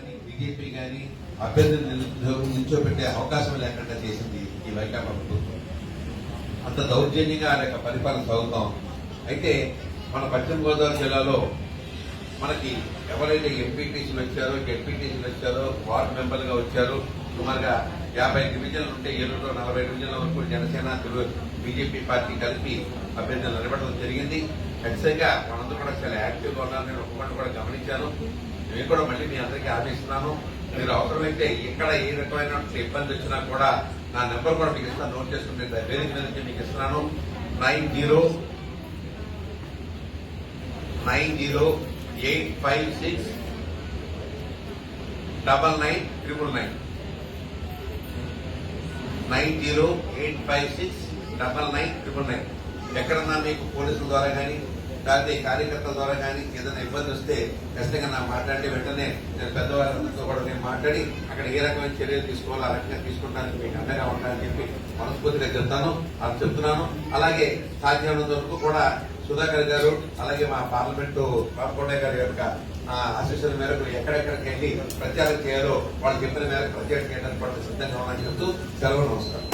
కానీ బీజేపీ కానీ అభ్యర్థులు నిల్చోబెట్టే అవకాశం లేకుండా చేసింది ఈ వైకాపా ప్రభుత్వం. అంత దౌర్జన్యంగా ఆ యొక్క పరిపాలన సాగుతాం. అయితే మన పశ్చిమ గోదావరి జిల్లాలో మనకి ఎవరైతే ఎంపీటీసీలు వచ్చారో, జెడ్పీటీసీలు వచ్చారో, వార్డు మెంబర్లుగా వచ్చారో, సుమారుగా 50 డివిజన్లు ఉంటే ఏలూరులో 40 డివిజన్ల వరకు జనసేన బీజేపీ పార్టీ కలిపి అభ్యర్థులు నిలబడడం జరిగింది. ఖచ్చితంగా మనందరూ కూడా చాలా యాక్టివ్గా ఉన్నారు. నేను ఒక్కటి కూడా గమనించాను. నేను కూడా మళ్ళీ మీ అందరికీ ఆశిస్తున్నాను. మీరు అవసరమైతే ఎక్కడ ఏ రకమైన ఇబ్బంది వచ్చినా కూడా నా నెంబర్ కూడా మీకు ఇస్తాను, నోట్ చేసుకుంటే వేదిక మీద నుంచి మీకు ఇస్తున్నాను. 9085699999 9085699999. ఎక్కడన్నా మీకు పోలీసుల ద్వారా కానీ లేకపోతే కార్యకర్తల ద్వారా కానీ ఏదైనా ఇబ్బంది వస్తే ఖచ్చితంగా నా మాట్లాడి వెంటనే నేను పెద్దవాళ్ళందరితో కూడా నేను మాట్లాడి అక్కడ ఏ రకమైన చర్యలు తీసుకోవాలో ఆ రకంగా తీసుకుంటానికి మీకు అండగా ఉండాలని చెప్పి మనస్ఫూర్తిగా చెప్తున్నాను. అలాగే సాధ్యమైనంత వరకు కూడా సుధాకర్ గారు అలాగే మా పార్లమెంటు రామకోటయ్య గారి యొక్క ఆశీస్సుల మేరకు ఎక్కడెక్కడికి వెళ్లి ప్రచారం చేయాలో వాళ్ళు చెప్పిన మేరకు ప్రచారం చేయడానికి కూడా సిద్ధంగా ఉన్నారని చెప్తూ సెలవు. నమస్కారం.